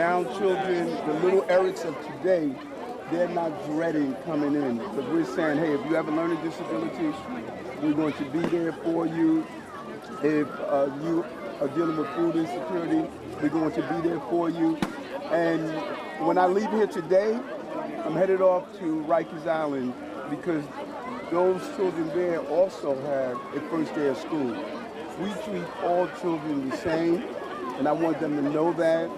now children, the little Erics of today, they're not dreading coming in because we're saying, hey, if you have a learning disability, we're going to be there for you. If you are dealing with food insecurity, we're going to be there for you. And when I leave here today, I'm headed off to Rikers Island because those children there also have a first day of school. We treat all children the same, and I want them to know that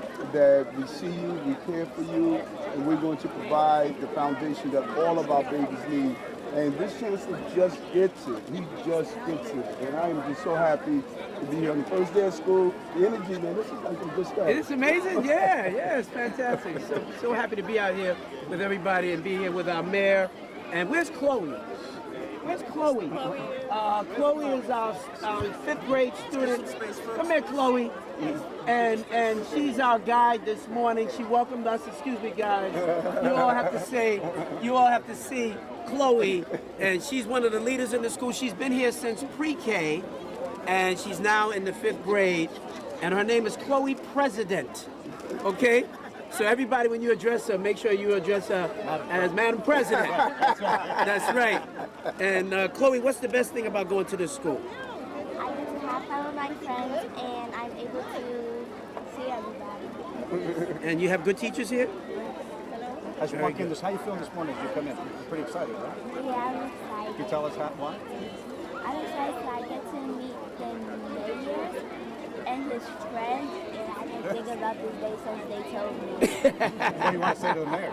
we see you, we care for you, and we're going to provide the foundation that all of our babies need. And this Chancellor just gets it. He just gets it. And I am just so happy to be here on the first day of school. The energy, man, this is like some good stuff. It's amazing. Yeah, it's fantastic. So happy to be out here with everybody and be here with our mayor. And where's Chloe? Where's Chloe? Chloe is our 5th grade student. Come here, Chloe. And she's our guide this morning. She welcomed us. Excuse me, guys. You all have to see Chloe, and she's one of the leaders in the school. She's been here since pre-K, and she's now in the 5th grade. And her name is Chloe President. Okay? So everybody, when you address her, make sure you address her as Madam President. That's right. And Chloe, what's the best thing about going to this school? I get to have fun with my friends, and I'm able to see everybody. And you have good teachers here? As you walk in, how you feeling this morning as you come in? You're pretty excited, right? Yeah, I'm excited. Can you tell us why? I'm excited so I get to meet the mayor and his friends, and I can think about this day since they told me. What do you want to say to the mayor?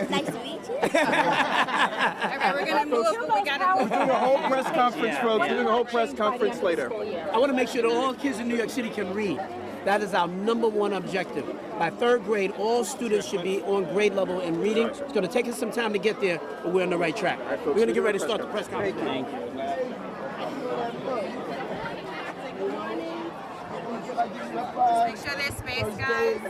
Nice to meet you. Okay, we're gonna move. We gotta We're doing a whole press conference, folks. We're doing a whole press conference later. I want to make sure that all kids in New York City can read. That is our #1 objective. By 3rd grade, all students should be on grade level in reading. It's going to take us some time to get there, but we're on the right track. We're going to get ready to start the press conference. make sure there's space, guys.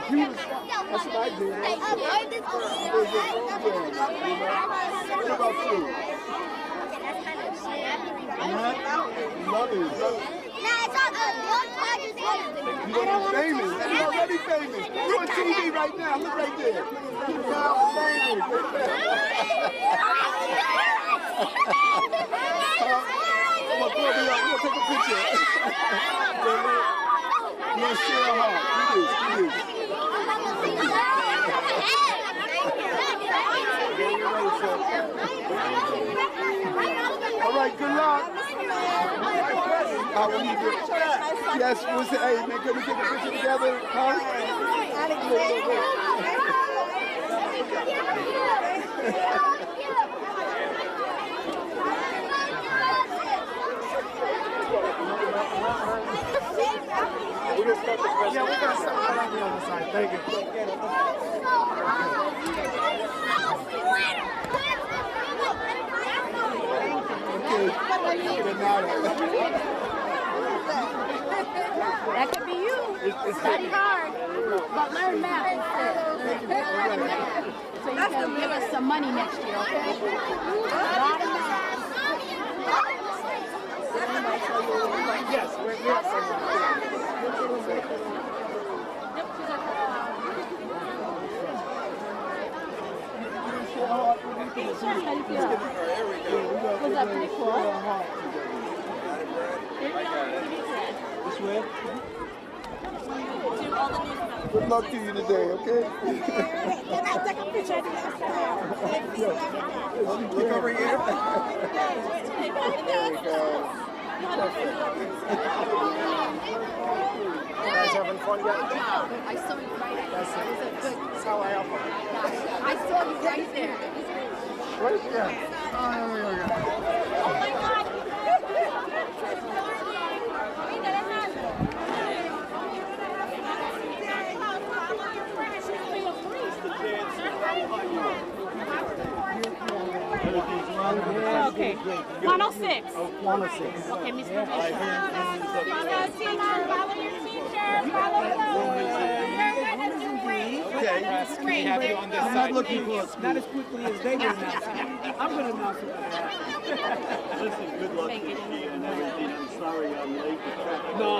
cutest stuff. That's what I do. What about you? Love it. You're gonna be famous. You're already famous. You're on TV right now. Look right there. You're now famous. Come on, pull me up. We're gonna take a picture. You're gonna share a heart. Do this. All right, good luck. Yes, we'll say, hey, man, can we take a picture together? Huh? We're going to start the president. Yeah, we're going to start on the other side. Thank you. That could be you. Study hard, but learn math instead. So you can give us some money next year, okay? A lot of math. Yes, we're here. Was that pretty cool? This way? Good luck to you today, okay? Can I take a picture of you? Look over here. There we go. You guys having fun yet? I saw you right there. That's how I offer. I saw you right there. Right there. Oh my God. Okay. 106. 106. Okay, Mr. Bishop. Follow your teacher. Follow Okay. We have you on this side. I'm not looking for us. Not as quickly as they will announce it. I'm going to announce it. Listen, good luck to you and everything. I'm sorry I'm late. No.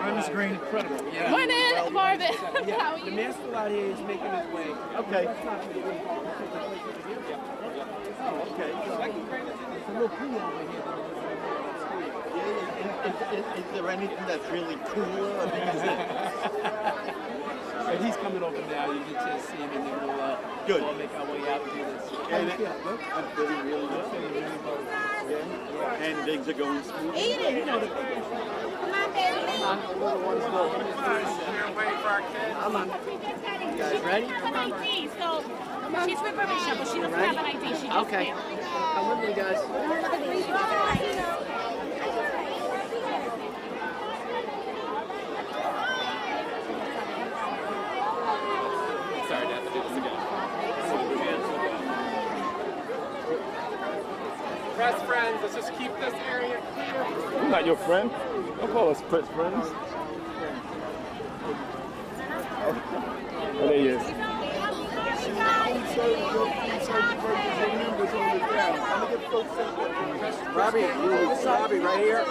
Hi, Ms. Green. Incredible. Yeah. Morning, Marvin. How are Yeah. The you? man's still out here. He's making his way. Okay. Oh, Okay. It's a little cool over here. Is there anything that's really cool? I mean, is it? And he's coming over now. You can just see him, and then we'll Good. all make our way out and do this. How And you feel? Good? I'm feeling really good. Yeah. And things are going smooth. Eat it. Come on, baby. You guys ready? An ID, so she's with permission, but she doesn't have an ID. She just Okay. can't. I'm with you guys. Sorry to have to do this again. Press friends, let's just keep this area clear. I'm not your friend. Don't call us press friends. Oh, there he is. Robbie, Robbie, right here.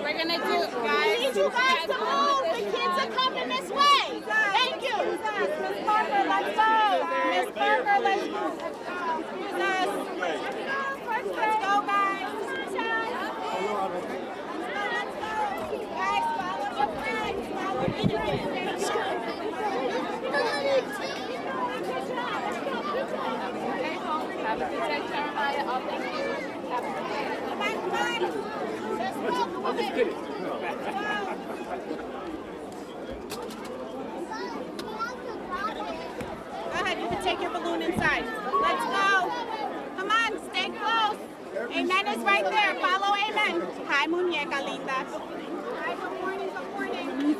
We're gonna do it, guys. Need you guys to move. The kids are coming this way. Thank you. Miss Parker, let's go. Miss Parker, let's go. Let's go, guys. Guys, follow your friends. Follow your friends. Have a good day, Jeremiah. Oh, thank you. Have a good day. Come on, come on. Let's go. Move it. Go ahead, you can take your balloon inside. Let's go. Come on, stay close. Amen is right there. Follow Amen. Hi, muñeca linda. Hi, good morning, good morning.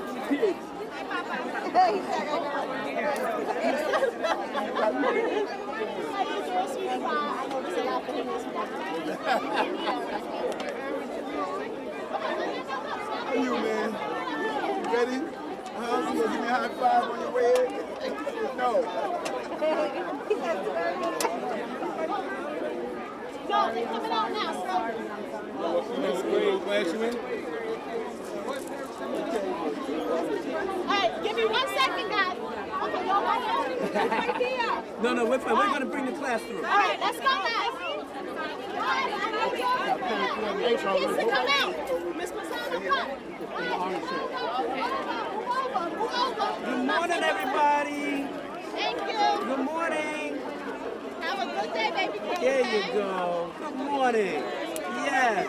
Hi, Papa. How are you, man? know. No, they're coming out now, so. That's great. Glad you in. All right, give me 1 second, guys. Okay, y'all right here. No, we're fine. We're going to bring the class through. All right, let's go, guys. Kids to come out. Miss Masana, come. Move over. Good morning, everybody. Thank you. Good morning. Have a good day, baby. There you go. Good morning. Yes.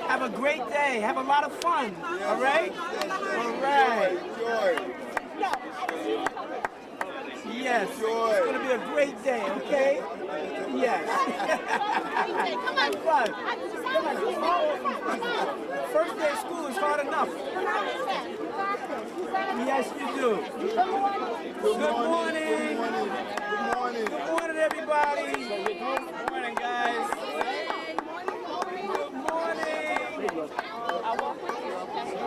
Have a great day. Have a lot of fun. All right? All right. Yes. It's going to be a great day, okay? Yes. Come on. Fun. First day of school is hard enough. Yes, you do. Good morning. Good morning. Good morning, everybody. Good morning, guys. Good morning.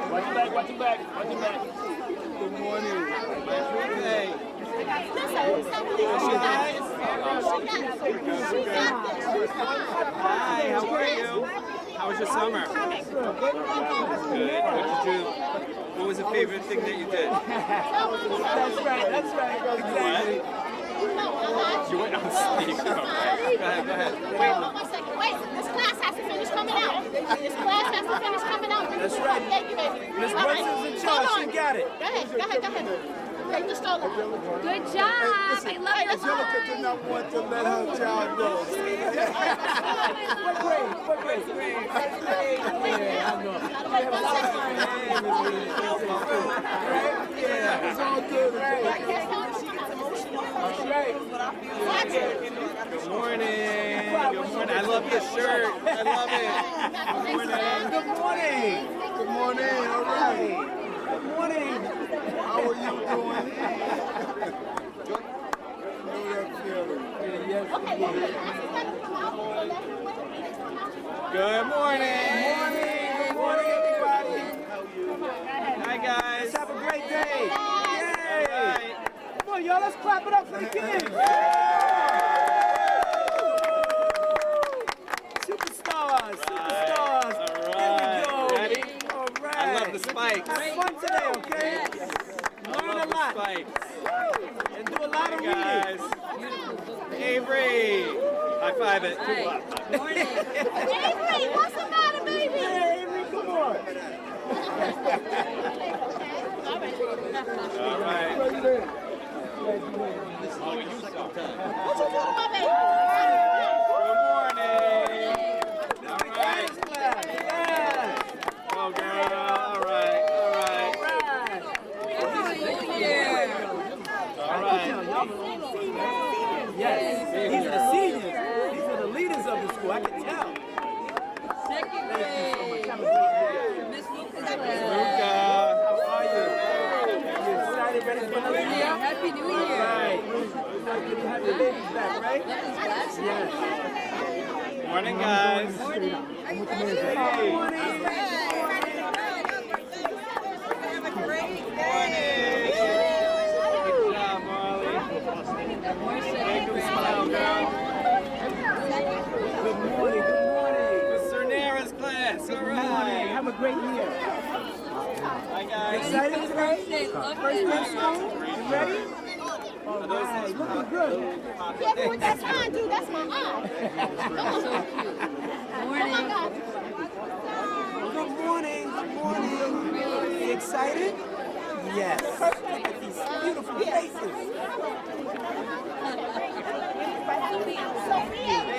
Watch your back, watch your back, watch your back. Good morning. Hey. Hi, how are you? How was your summer? Good. What did you do? What was the favorite thing that you did? That's right, exactly. You went on stage. Go ahead. Wait, this class has to finish coming out. That's right. Thank you, baby. Miss Brunson's in charge, she got it. Go ahead. Take the stroller. Good job. I love your Angelica did not want to let her child go. What grade? Yeah, I know. Yeah, it's all good. That's right. Good morning. I love your shirt. I love it. Good morning. Good morning. All right. Good morning. How are you doing? Know that feeling. Good morning. Good morning, everybody. Hi, guys. Let's have a great day. Yay. Come on, y'all, let's clap it up for the kids. Superstars. All right. There we go. Ready? All right. I love the spikes. Have fun today, okay? Learn a lot. Spikes. And do a lot of Guys. reading. Avery. High five it. Avery, what's the matter, baby? Hey, Avery, come on. All right. What you doing, my baby? Good morning. All right. Yeah. Oh, girl. All right. Yes, these are the seniors. These are the leaders of the school. I can tell. Second grade. Miss Lucas. Luca. How are you? You excited, ready for another year? Happy New Year. Right. You have your babies back, right? Yes. Morning, guys. Good morning. Good job, Marley. Make them smile, girl. Good morning. Mr. Nera's class. All Good morning. right. Have a great year. Hi, guys. Excited today? First day of school? You ready? All right. Looking good. Careful with that sign, dude. That's my eye. Good morning. You excited? Yes. Look at these beautiful faces.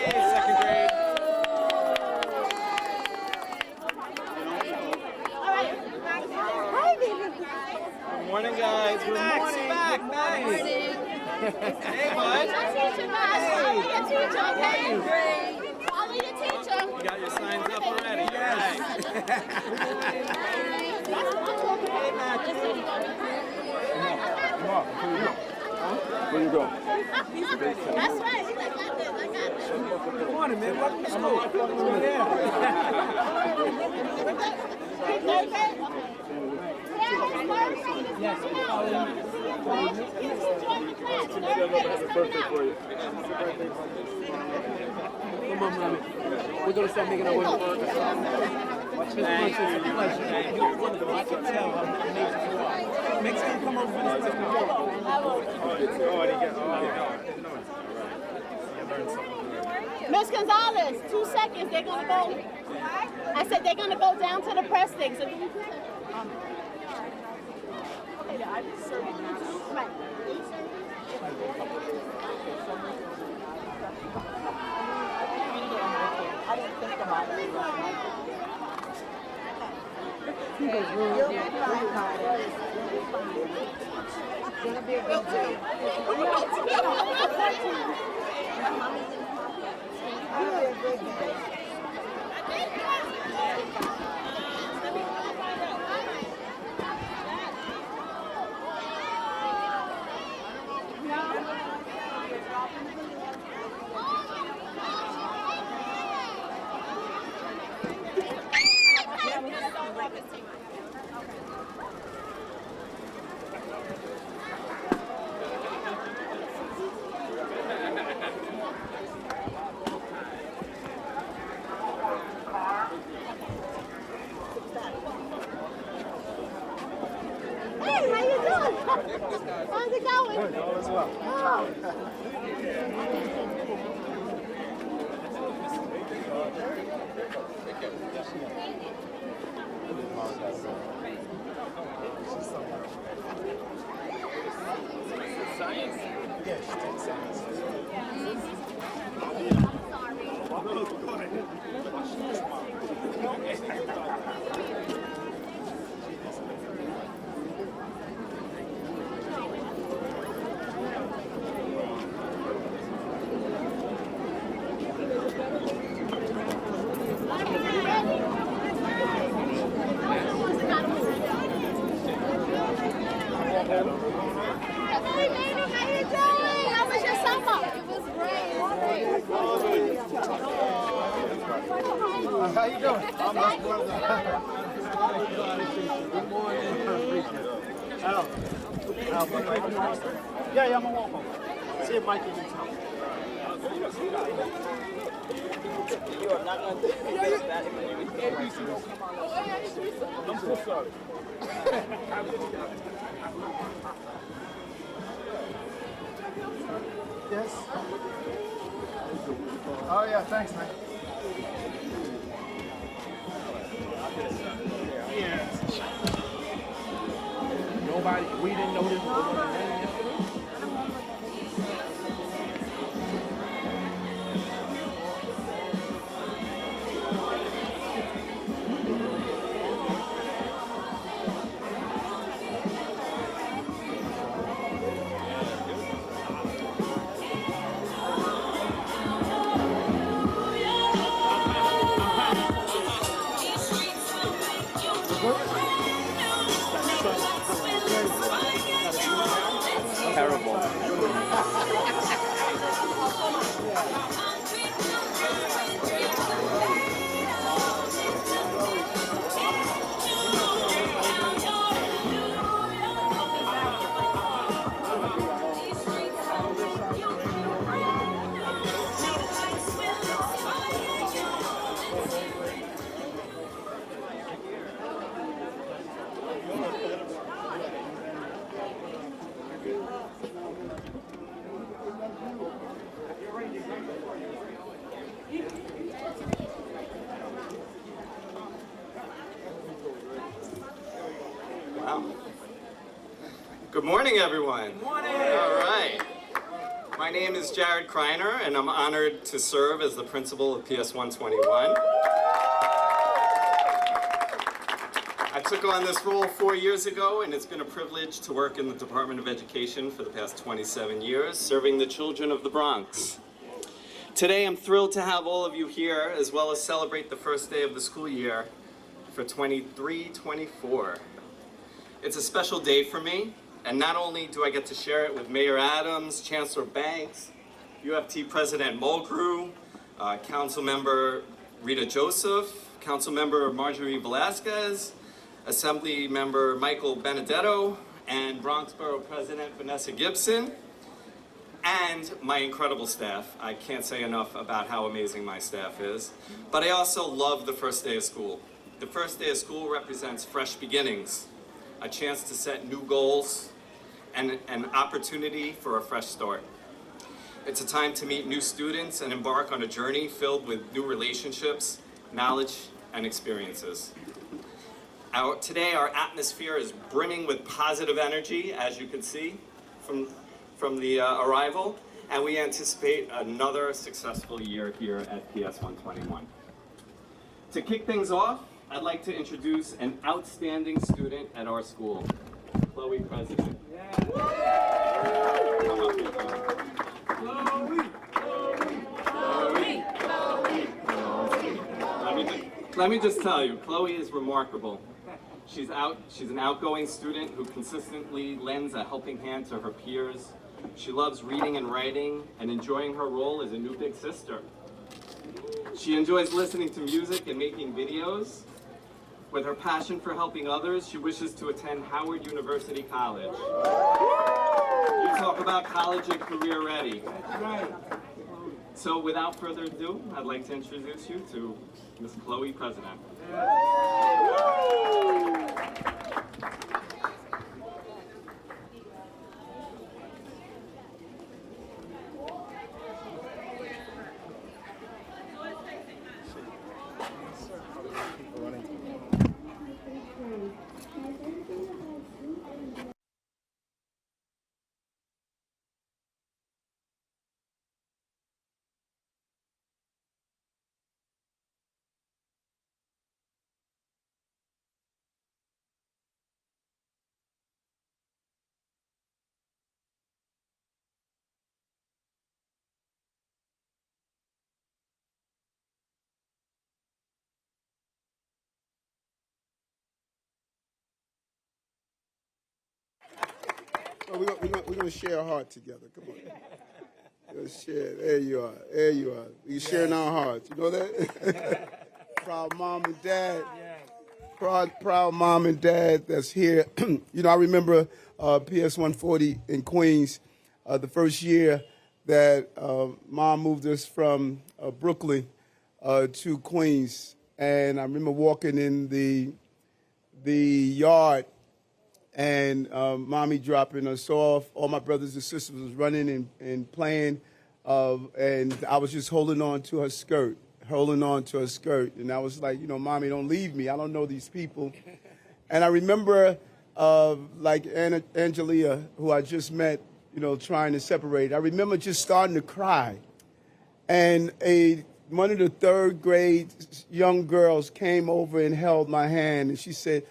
Hey, second grade. Good morning, guys. Good morning. Back. Nice. Hey, bud. Follow your teacher, okay? Follow your teacher. You got your signs up already. Yes. Hey, Matthew. Where you go? That's right. I got this. Good morning, man. Welcome to school. Yes, follow me. Happy birthday for you. Come on, mommy. We're going to start making our way to work. Thank you. You're wonderful. I can tell how amazing you are. Next time, come over for this place. Miss Gonzalez, 2 seconds. They're going to go. I said they're going to go down to the press thing. So right. I didn't think about it. Gonna be a good day. How's it going? Good, all is well. Science? Yes, science. How you doing? I'm not one of the... Good morning. Al, yeah, I'm a walk-over. See if Mike can tell. You are not going to do that if you I'm so sorry. Yes? Oh, yeah, thanks, man. Nobody, we didn't know this. terrible. Wow. Good morning, everyone. Good morning. All right. My name is Jared Kreiner, and I'm honored to serve as the principal of PS 121. I took on this role 4 years ago, and it's been a privilege to work in the Department of Education for the past 27 years, serving the children of the Bronx. Today, I'm thrilled to have all of you here, as well as celebrate the first day of the school year for 23-24. It's a special day for me, and not only do I get to share it with Mayor Adams, Chancellor Banks, UFT President Mulgrew, Council Member Rita Joseph, Council Member Marjorie Velasquez, Assembly Member Michael Benedetto, and Bronx Borough President Vanessa Gibson. and my incredible staff. I can't say enough about how amazing my staff is. But I also love the first day of school. The first day of school represents fresh beginnings, a chance to set new goals, and an opportunity for a fresh start. It's a time to meet new students and embark on a journey filled with new relationships, knowledge, and experiences. Today, our atmosphere is brimming with positive energy, as you can see from the arrival, and we anticipate another successful year here at PS 121. To kick things off, I'd like to introduce an outstanding student at our school, Chloe President. Come up here, Chloe. Let me just tell you, Chloe is remarkable. She's an outgoing student who consistently lends a helping hand to her peers. She loves reading and writing and enjoying her role as a new big sister. She enjoys listening to music and making videos. With her passion for helping others, she wishes to attend Howard University College. You talk about college and career ready. That's right. So without further ado, I'd like to introduce you to Ms. Chloe President. We're going to share a heart together. Come on. Let's share. There you are. There you are. We're sharing our hearts. You know that? Proud mom and dad. Proud mom and dad that's here. You know, I remember PS 140 in Queens, the first year that mom moved us from Brooklyn to Queens. And I remember walking in the yard and mommy dropping us off. All my brothers and sisters was running and playing, and I was just holding on to her skirt. And I was like, you know, mommy, don't leave me. I don't know these people. And I remember, like Angelia, who I just met, you know, trying to separate. I remember just starting to cry. And one of the third grade young girls came over and held my hand, and she said,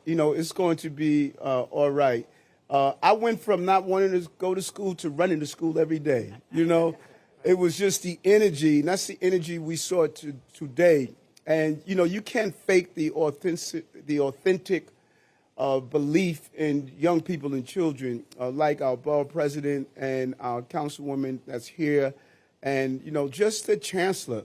you know, it's going to be all right. I went from not wanting to go to school to running to school every day. You know, it was just the energy, and that's the energy we saw today. And, you know, you can't fake the authentic belief in young people and children, like our borough president and our councilwoman that's here, and, you know, just the chancellor.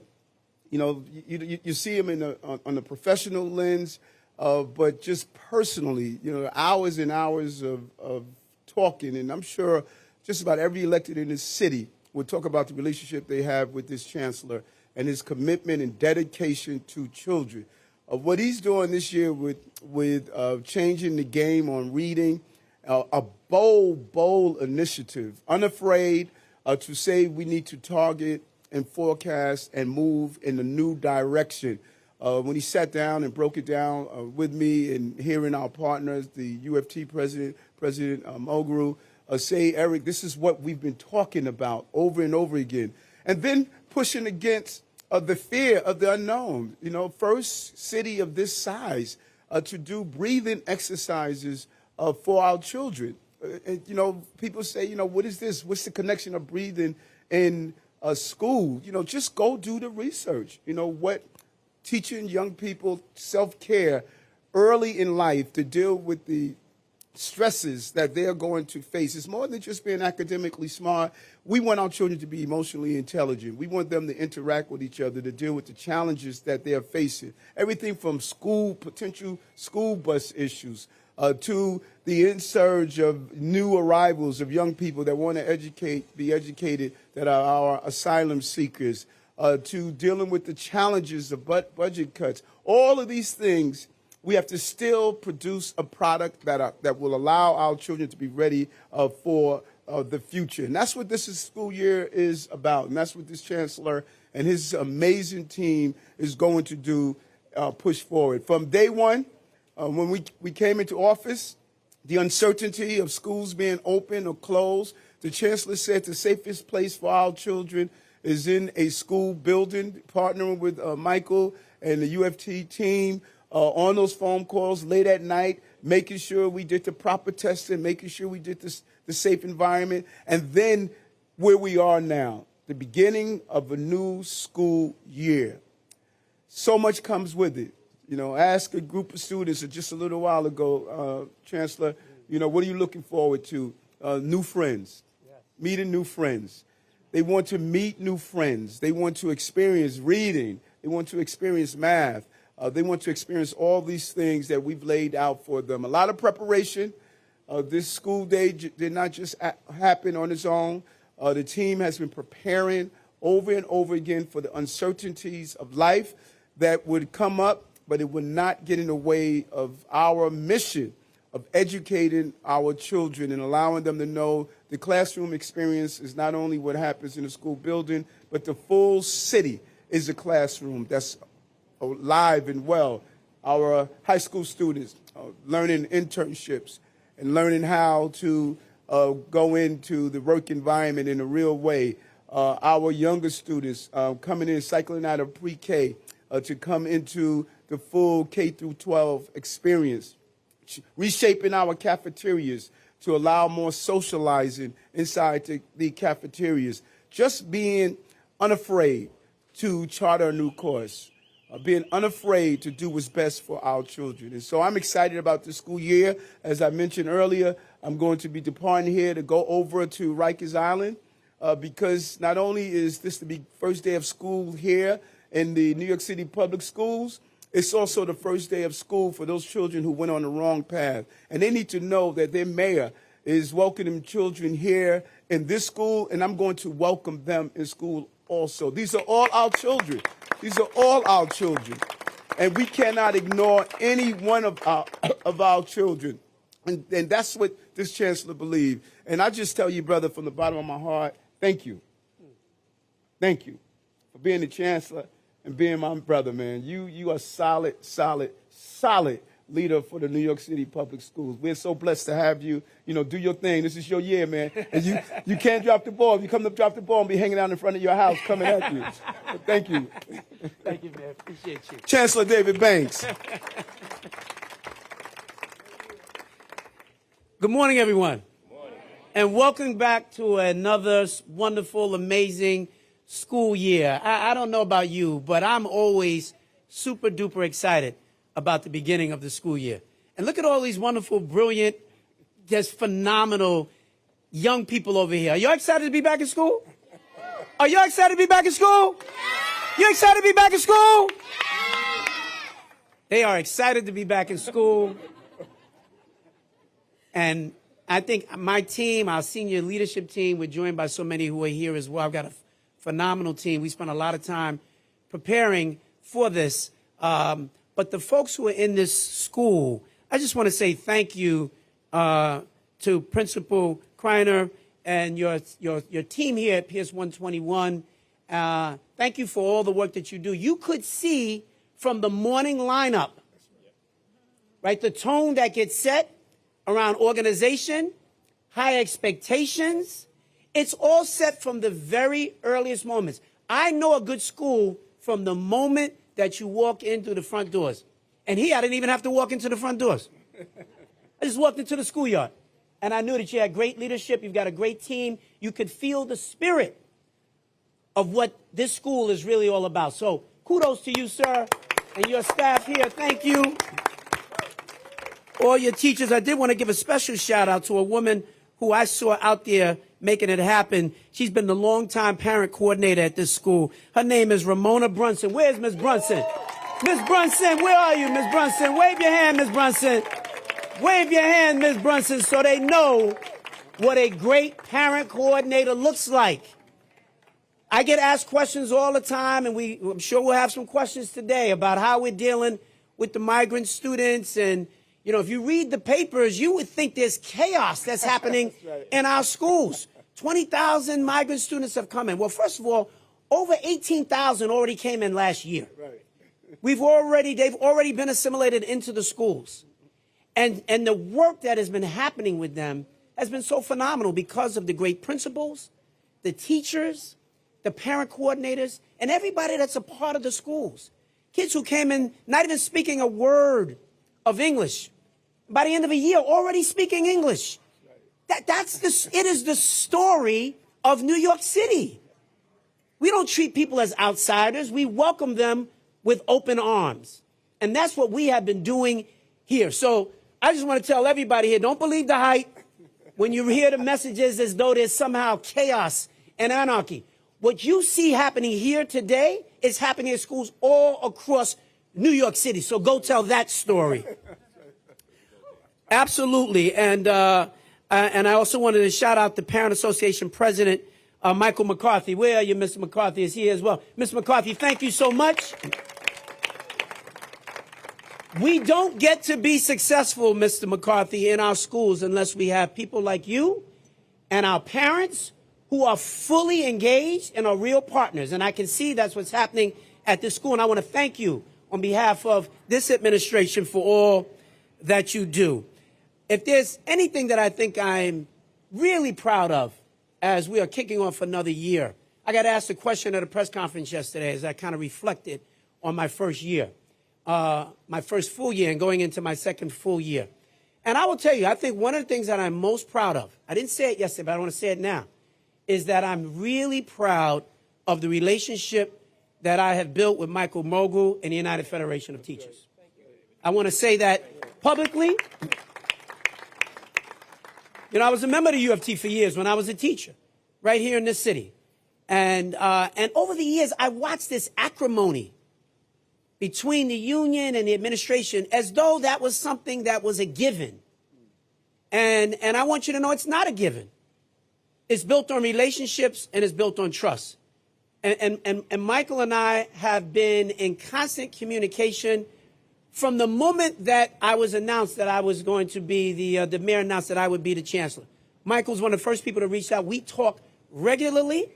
You know, you see him on the professional lens, but just personally, you know, hours and hours of talking. And I'm sure just about every elected in this city would talk about the relationship they have with this chancellor and his commitment and dedication to children. What he's doing this year with changing the game on reading, a bold initiative, unafraid to say we need to target and forecast and move in a new direction. When he sat down and broke it down with me and hearing our partners, the UFT President Mulgrew, say, Eric, this is what we've been talking about over and over again. And then pushing against the fear of the unknown. You know, first city of this size to do breathing exercises for our children. You know, people say, you know, what is this? What's the connection of breathing in school? You know, just go do the research. You know, what teaching young people self-care early in life to deal with the stresses that they're going to face. It's more than just being academically smart. We want our children to be emotionally intelligent. We want them to interact with each other, to deal with the challenges that they're facing. Everything from potential school bus issues, to the insurge of new arrivals of young people that want to be educated, that are our asylum seekers, to dealing with the challenges of budget cuts. All of these things, we have to still produce a product that will allow our children to be ready for the future. And that's what this school year is about. And that's what this chancellor and his amazing team is going to do, push forward. From day one, when we came into office, the uncertainty of schools being open or closed, the chancellor said the safest place for our children is in a school building, partnering with Michael and the UFT team on those phone calls late at night, making sure we did the proper testing, making sure we did the safe environment. And then where we are now, the beginning of a new school year. So much comes with it. You know, ask a group of students just a little while ago, Chancellor, you know, what are you looking forward to? New friends, meeting new friends. They want to meet new friends. They want to experience reading. They want to experience math. They want to experience all these things that we've laid out for them. A lot of preparation. This school day did not just happen on its own. The team has been preparing over and over again for the uncertainties of life that would come up, but it would not get in the way of our mission of educating our children and allowing them to know the classroom experience is not only what happens in a school building, but the full city is a classroom that's alive and well. Our high school students learning internships and learning how to go into the work environment in a real way. Our younger students coming in, cycling out of pre-K to come into the full K through 12 experience, reshaping our cafeterias to allow more socializing inside the cafeterias, just being unafraid to charter a new course, being unafraid to do what's best for our children. And so I'm excited about the school year. As I mentioned earlier, I'm going to be departing here to go over to Rikers Island because not only is this the first day of school here in the New York City public schools, it's also the first day of school for those children who went on the wrong path. And they need to know that their mayor is welcoming children here in this school, and I'm going to welcome them in school also. These are all our children. These are all our children. And we cannot ignore any one of our children. And that's what this chancellor believes. And I just tell you, brother, from the bottom of my heart, thank you. Thank you for being the chancellor and being my brother, man. You are solid leader for the New York City public schools. We're so blessed to have you. You know, do your thing. This is your year, man. And you can't drop the ball. If you come to drop the ball and be hanging out in front of your house coming at you. But thank you. Thank you, man. Appreciate you. Chancellor David Banks. Good morning, everyone. Good morning. And welcome back to another wonderful, amazing school year. I don't know about you, but I'm always super duper excited about the beginning of the school year. And look at all these wonderful, brilliant, just phenomenal young people over here. Are y'all excited to be back in school? Are y'all excited to be back in school? You excited to be back in school? They are excited to be back in school. And I think my team, our senior leadership team, we're joined by so many who are here as well. I've got a phenomenal team. We spent a lot of time preparing for this. But the folks who are in this school, I just want to say thank you to Principal Kreiner and your team here at PS 121. Thank you for all the work that you do. You could see from the morning lineup, right, the tone that gets set around organization, high expectations. It's all set from the very earliest moments. I know a good school from the moment that you walk in through the front doors. And here, I didn't even have to walk into the front doors. I just walked into the schoolyard. And I knew that you had great leadership. You've got a great team. You could feel the spirit of what this school is really all about. So kudos to you, sir, and your staff here. Thank you. All your teachers. I did want to give a special shout out to a woman who I saw out there making it happen. She's been the longtime parent coordinator at this school. Her name is Ramona Brunson. Where's Miss Brunson? Miss Brunson, where are you, Miss Brunson? Wave your hand, Miss Brunson. Wave your hand, Ms. Brunson, so they know what a great parent coordinator looks like. I get asked questions all the time, and I'm sure we'll have some questions today about how we're dealing with the migrant students. And, you know, if you read the papers, you would think there's chaos that's happening in our schools. 20,000 migrant students have come in. Well, first of all, over 18,000 already came in last year. They've already been assimilated into the schools. And the work that has been happening with them has been so phenomenal because of the great principals, the teachers, the parent coordinators, and everybody that's a part of the schools. Kids who came in not even speaking a word of English. By the end of a year, already speaking English. It is the story of New York City. We don't treat people as outsiders. We welcome them with open arms. And that's what we have been doing here. So I just want to tell everybody here, don't believe the hype when you hear the messages as though there's somehow chaos and anarchy. What you see happening here today is happening in schools all across New York City. So go tell that story. Absolutely. And I also wanted to shout out the Parent Association President, Michael McCarthy. Where are you, Mr. McCarthy? Is here as well. Mr. McCarthy, thank you so much. We don't get to be successful, Mr. McCarthy, in our schools unless we have people like you and our parents who are fully engaged and are real partners. And I can see that's what's happening at this school. And I want to thank you on behalf of this administration for all that you do. If there's anything that I think I'm really proud of as we are kicking off another year, I got asked a question at a press conference yesterday as I kind of reflected on my first year, my first full year and going into my second full year. And I will tell you, I think one of the things that I'm most proud of, I didn't say it yesterday, but I want to say it now, is that I'm really proud of the relationship that I have built with Michael Mogul and the United Federation of Teachers. I want to say that publicly. You know, I was a member of the UFT for years when I was a teacher right here in this city. And over the years, I watched this acrimony between the union and the administration as though that was something that was a given. And I want you to know it's not a given. It's built on relationships and it's built on trust. And Michael and I have been in constant communication from the moment that I was announced that I was going to be the mayor announced that I would be the chancellor. Michael's one of the first people to reach out. We talk regularly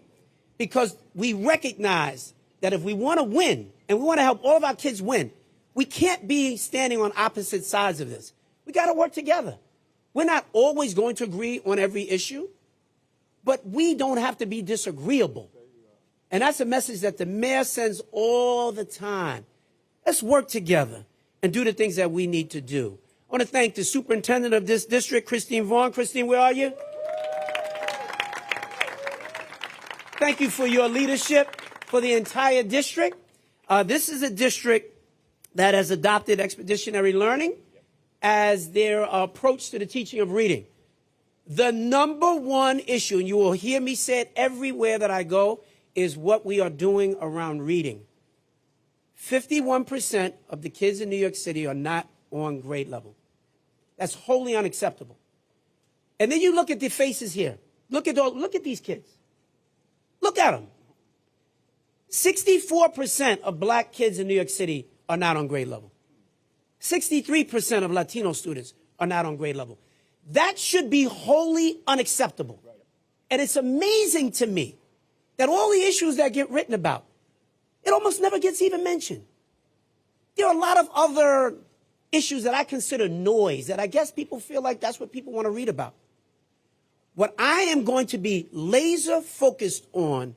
because we recognize that if we want to win and we want to help all of our kids win, we can't be standing on opposite sides of this. We got to work together. We're not always going to agree on every issue, but we don't have to be disagreeable. And that's a message that the mayor sends all the time. Let's work together and do the things that we need to do. I want to thank the superintendent of this district, Christine Vaughn. Christine, where are you? Thank you for your leadership for the entire district. This is a district that has adopted expeditionary learning as their approach to the teaching of reading. The number one issue, and you will hear me say it everywhere that I go, is what we are doing around reading. 51% of the kids in New York City are not on grade level. That's wholly unacceptable. And then you look at the faces here. Look at these kids. Look at them. 64% of black kids in New York City are not on grade level. 63% of Latino students are not on grade level. That should be wholly unacceptable. And it's amazing to me that all the issues that get written about, it almost never gets even mentioned. There are a lot of other issues that I consider noise, that I guess people feel like that's what people want to read about. What I am going to be laser focused on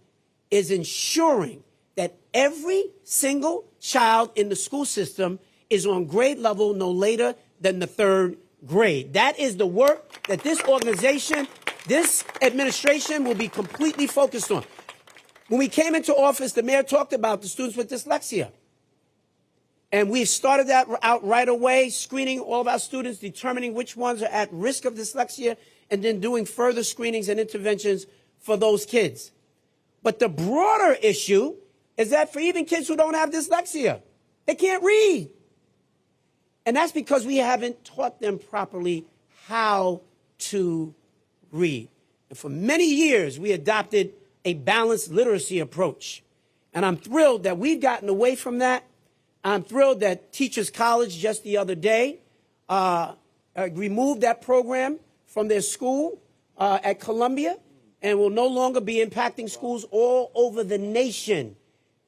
is ensuring that every single child in the school system is on grade level no later than the third grade. That is the work that this organization, this administration will be completely focused on. When we came into office, the mayor talked about the students with dyslexia. And we started that out right away, screening all of our students, determining which ones are at risk of dyslexia, and then doing further screenings and interventions for those kids. But the broader issue is that for even kids who don't have dyslexia, they can't read. And that's because we haven't taught them properly how to read. And for many years, we adopted a balanced literacy approach. And I'm thrilled that we've gotten away from that. I'm thrilled that Teachers College just the other day removed that program from their school at Columbia and will no longer be impacting schools all over the nation.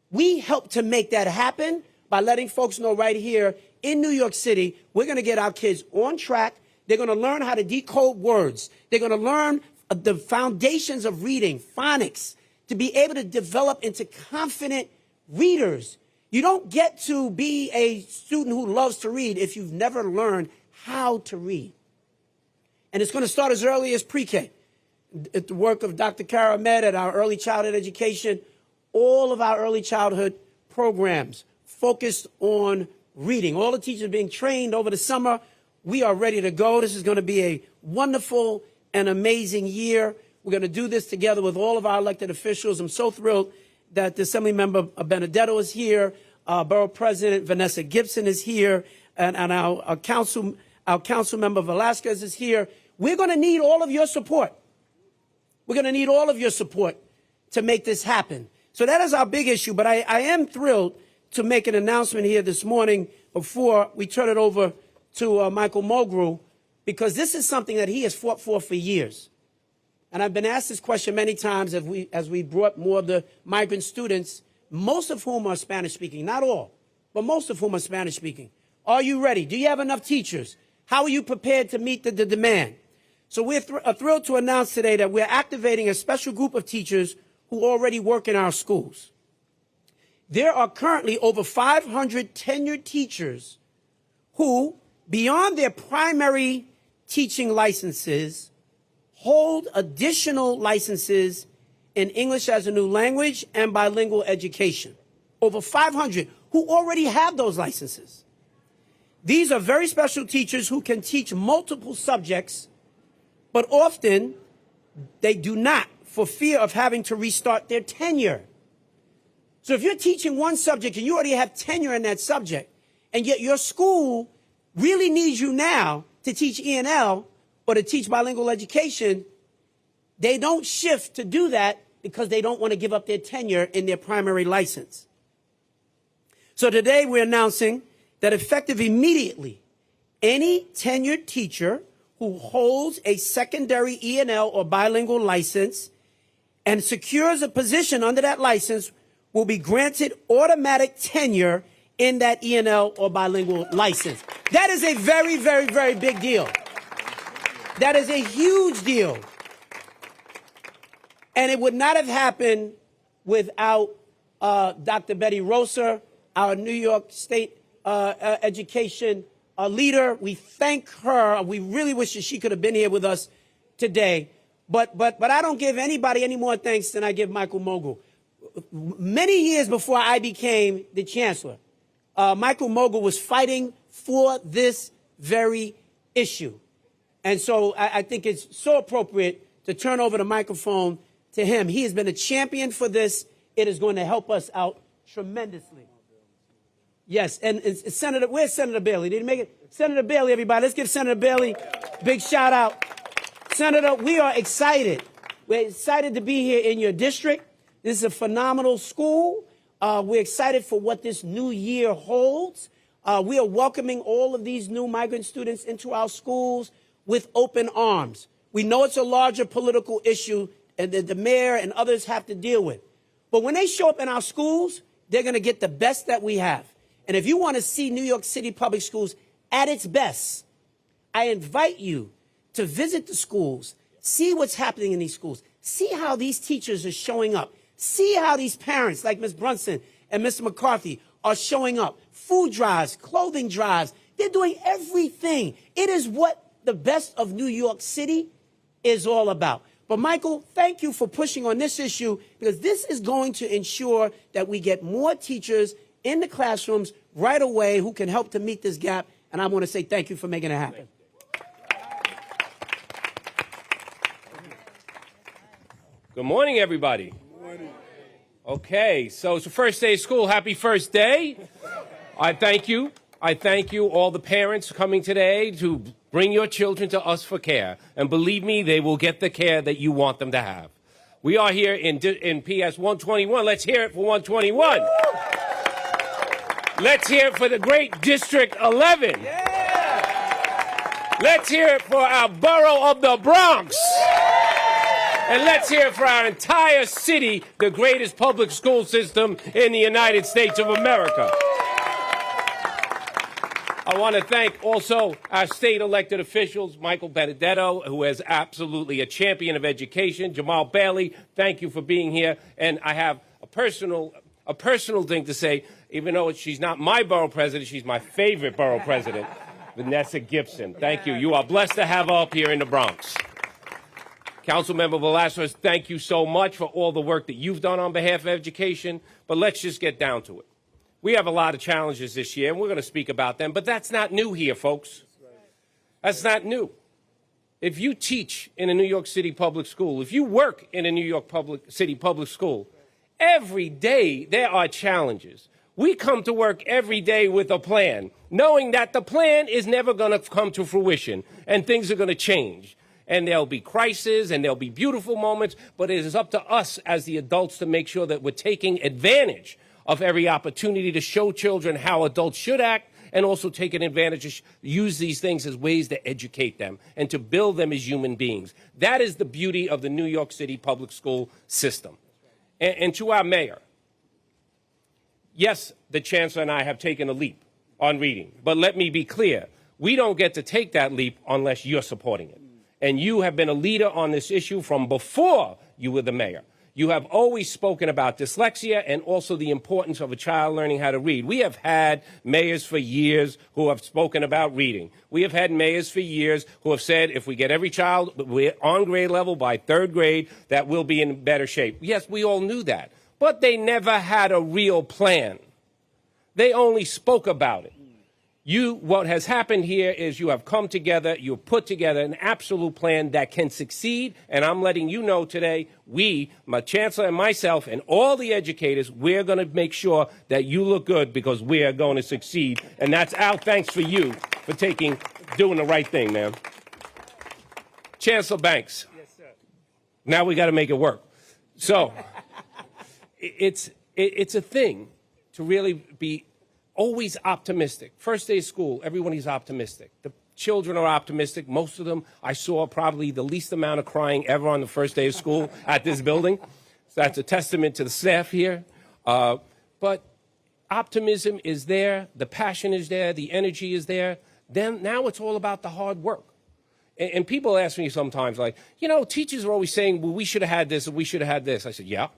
We helped to make that happen by letting folks know right here in New York City, we're going to get our kids on track. They're going to learn how to decode words. They're going to learn the foundations of reading, phonics, to be able to develop into confident readers. You don't get to be a student who loves to read if you've never learned how to read. And it's going to start as early as pre-K. At the work of Dr. Kara Ahmed at our early childhood education, all of our early childhood programs focused on reading. All the teachers are being trained over the summer. We are ready to go. This is going to be a wonderful and amazing year. We're going to do this together with all of our elected officials. I'm so thrilled that the Assemblymember Benedetto is here, Borough President Vanessa Gibson is here, and our council member Velasquez is here. We're going to need all of your support. We're going to need all of your support to make this happen. So that is our big issue, but I am thrilled to make an announcement here this morning before we turn it over to Michael Mulgrew, because this is something that he has fought for years. And I've been asked this question many times as we brought more of the migrant students, most of whom are Spanish-speaking, not all, but most of whom are Spanish-speaking. Are you ready? Do you have enough teachers? How are you prepared to meet the demand? So we're thrilled to announce today that we're activating a special group of teachers who already work in our schools. There are currently over 500 tenured teachers who, beyond their primary teaching licenses, hold additional licenses in English as a new language and bilingual education. Over 500 who already have those licenses. These are very special teachers who can teach multiple subjects, but often they do not for fear of having to restart their tenure. So if you're teaching one subject and you already have tenure in that subject, and yet your school really needs you now to teach E&L or to teach bilingual education, they don't shift to do that because they don't want to give up their tenure in their primary license. So today we're announcing that effective immediately, any tenured teacher who holds a secondary E&L or bilingual license and secures a position under that license will be granted automatic tenure in that E&L or bilingual license. That is a very, very, very big deal. That is a huge deal. And it would not have happened without Dr. Betty Roser, our New York State education leader. We thank her. We really wish that she could have been here with us today. But I don't give anybody any more thanks than I give Michael Mulgrew. Many years before I became the chancellor, Michael Mulgrew was fighting for this very issue. And so I think it's so appropriate to turn over the microphone to him. He has been a champion for this. It is going to help us out tremendously. Yes, and Senator, where's Senator Bailey? Did he make it? Senator Bailey, everybody. Let's give Senator Bailey a big shout out. Senator, we are excited. We're excited to be here in your district. This is a phenomenal school. We're excited for what this new year holds. We are welcoming all of these new migrant students into our schools with open arms. We know it's a larger political issue and that the mayor and others have to deal with. But when they show up in our schools, they're going to get the best that we have. And if you want to see New York City public schools at its best, I invite you to visit the schools, see what's happening in these schools, see how these teachers are showing up, see how these parents like Ms. Brunson and Mr. McCarthy are showing up. Food drives, clothing drives, they're doing everything. It is what the best of New York City is all about. But Michael, thank you for pushing on this issue, because this is going to ensure that we get more teachers in the classrooms right away who can help to meet this gap. And I want to say thank you for making it happen. Good morning, everybody. Good morning. Okay, so it's the first day of school. Happy first day. I thank you. I thank you, all the parents coming today to bring your children to us for care. And believe me, they will get the care that you want them to have. We are here in PS 121. Let's hear it for 121. Let's hear it for the great District 11. Let's hear it for our borough of the Bronx. And let's hear it for our entire city, the greatest public school system in the United States of America. I want to thank also our state elected officials, Michael Benedetto, who is absolutely a champion of education. Jamal Bailey, thank you for being here. And I have a personal thing to say, even though she's not my borough president, she's my favorite borough president, Vanessa Gibson. Thank you. You are blessed to have her up here in the Bronx. Councilmember Velasquez, thank you so much for all the work that you've done on behalf of education. But let's just get down to it. We have a lot of challenges this year, and we're going to speak about them, but that's not new here, folks. That's not new. If you teach in a New York City public school, if you work in a New York City public school, every day there are challenges. We come to work every day with a plan, knowing that the plan is never going to come to fruition, and things are going to change. And there'll be crises, and there'll be beautiful moments, but it is up to us as the adults to make sure that we're taking advantage of every opportunity to show children how adults should act, and also taking advantage of use these things as ways to educate them and to build them as human beings. That is the beauty of the New York City public school system. And to our mayor, yes, the Chancellor and I have taken a leap on reading, but let me be clear, we don't get to take that leap unless you're supporting it. And you have been a leader on this issue from before you were the mayor. You have always spoken about dyslexia and also the importance of a child learning how to read. We have had mayors for years who have spoken about reading. We have had mayors for years who have said if we get every child on grade level by third grade, that we'll be in better shape. Yes, we all knew that. But they never had a real plan. They only spoke about it. What has happened here is you have come together, you have put together an absolute plan that can succeed, and I'm letting you know today, my Chancellor and myself and all the educators, we're going to make sure that you look good because we are going to succeed, and that's our thanks for you for doing the right thing, man. Chancellor Banks. Yes, sir. Now we got to make it work. So it's a thing to really be always optimistic. First day of school, everyone is optimistic. The children are optimistic. Most of them, I saw probably the least amount of crying ever on the first day of school at this building. So that's a testament to the staff here. But optimism is there. The passion is there. The energy is there. Then now it's all about the hard work. And people ask me sometimes, like, you know, teachers are always saying, well, we should have had this or we should have had this. I said, yeah.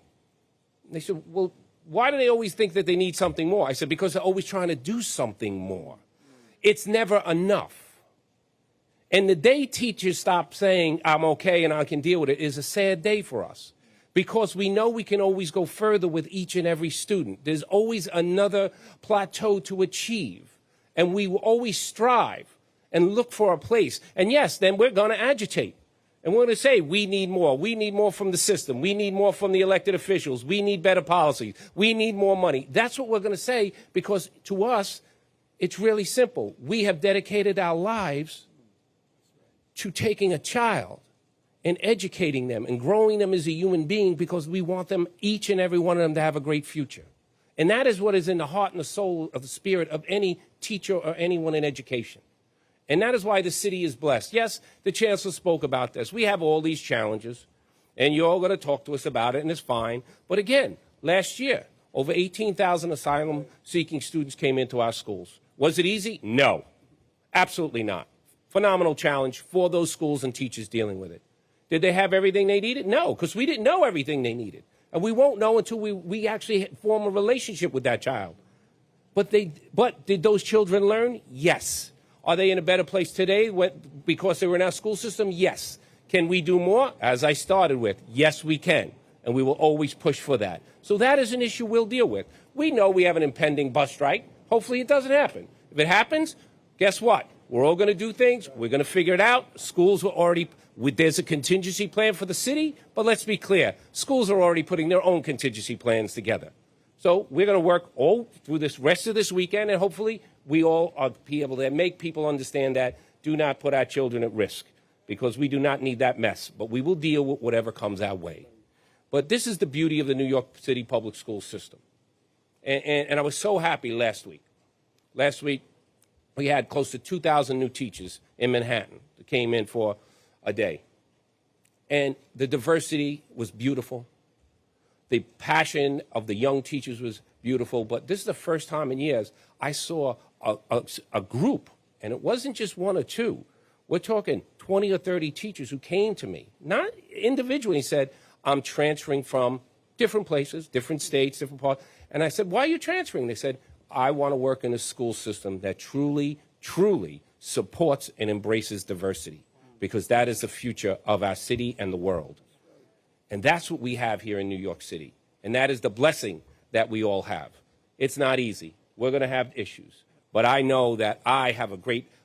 And they said, well, why do they always think that they need something more? I said, because they're always trying to do something more. It's never enough. And the day teachers stop saying, I'm okay and I can deal with it, is a sad day for us. Because we know we can always go further with each and every student. There's always another plateau to achieve. And we will always strive and look for a place. And yes, then we're going to agitate. And we're going to say, we need more. We need more from the system. We need more from the elected officials. We need better policies. We need more money. That's what we're going to say because to us, it's really simple. We have dedicated our lives to taking a child and educating them and growing them as a human being because we want them, each and every one of them, to have a great future. And that is what is in the heart and the soul of the spirit of any teacher or anyone in education. And that is why the city is blessed. Yes, the Chancellor spoke about this. We have all these challenges, and you're all going to talk to us about it, and it's fine. But again, last year, over 18,000 asylum-seeking students came into our schools. Was it easy? No, absolutely not. Phenomenal challenge for those schools and teachers dealing with it. Did they have everything they needed? No, because we didn't know everything they needed. And we won't know until we actually form a relationship with that child. But did those children learn? Yes. Are they in a better place today because they were in our school system? Yes. Can we do more? As I started with, yes, we can. And we will always push for that. So that is an issue we'll deal with. We know we have an impending bus strike. Hopefully it doesn't happen. If it happens, guess what? We're all going to do things. We're going to figure it out. Schools were already, there's a contingency plan for the city, but let's be clear. Schools are already putting their own contingency plans together. So we're going to work all through this rest of this weekend, and hopefully we all are be able to make people understand that do not put our children at risk, because we do not need that mess. But we will deal with whatever comes our way. But this is the beauty of the New York City public school system. And I was so happy last week. Last week, we had close to 2,000 new teachers in Manhattan that came in for a day. And the diversity was beautiful. The passion of the young teachers was beautiful. But this is the first time in years I saw a group, and it wasn't just one or two. We're talking 20 or 30 teachers who came to me, not individually, and said, I'm transferring from different places, different states, different parts. And I said, why are you transferring? They said, I want to work in a school system that truly, truly supports and embraces diversity, because that is the future of our city and the world. And that's what we have here in New York City. And that is the blessing that we all have. It's not easy. We're going to have issues. But I know that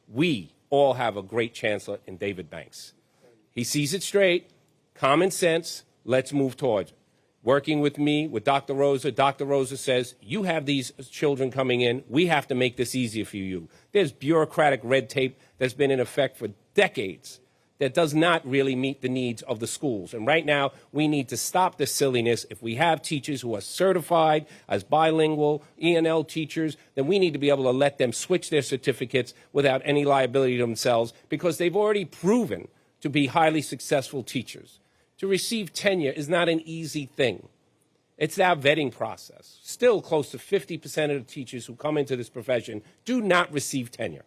we all have a great chancellor in David Banks. He sees it straight, common sense, let's move towards it. Working with me, with Dr. Rosa says, you have these children coming in, we have to make this easier for you. There's bureaucratic red tape that's been in effect for decades that does not really meet the needs of the schools. And right now, we need to stop this silliness. If we have teachers who are certified as bilingual ENL teachers, then we need to be able to let them switch their certificates without any liability to themselves, because they've already proven to be highly successful teachers. To receive tenure is not an easy thing. It's our vetting process. Still, close to 50% of the teachers who come into this profession do not receive tenure.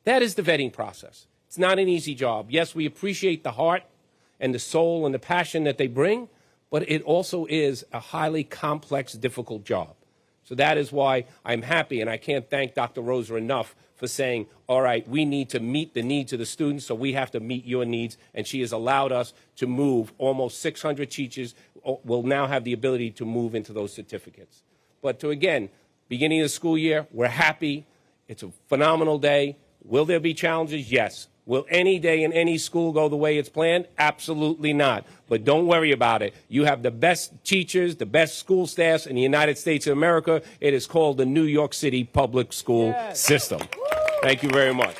That is the vetting process. It's not an easy job. Yes, we appreciate the heart and the soul and the passion that they bring, but it also is a highly complex, difficult job. So that is why I'm happy, and I can't thank Dr. Rosa enough for saying, all right, we need to meet the needs of the students, so we have to meet your needs. And she has allowed us to move. Almost 600 teachers will now have the ability to move into those certificates. But again, beginning of the school year, we're happy. It's a phenomenal day. Will there be challenges? Yes. Will any day in any school go the way it's planned? Absolutely not. But don't worry about it. You have the best teachers, the best school staffs in the United States of America. It is called the New York City public school system. Thank you very much.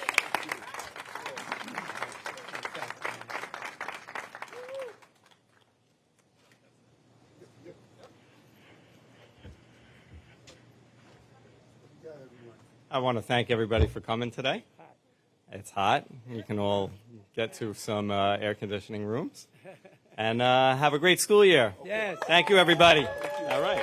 I want to thank everybody for coming today. It's hot. You can all get to some air conditioning rooms. And have a great school year. Yes. Thank you, everybody. All right.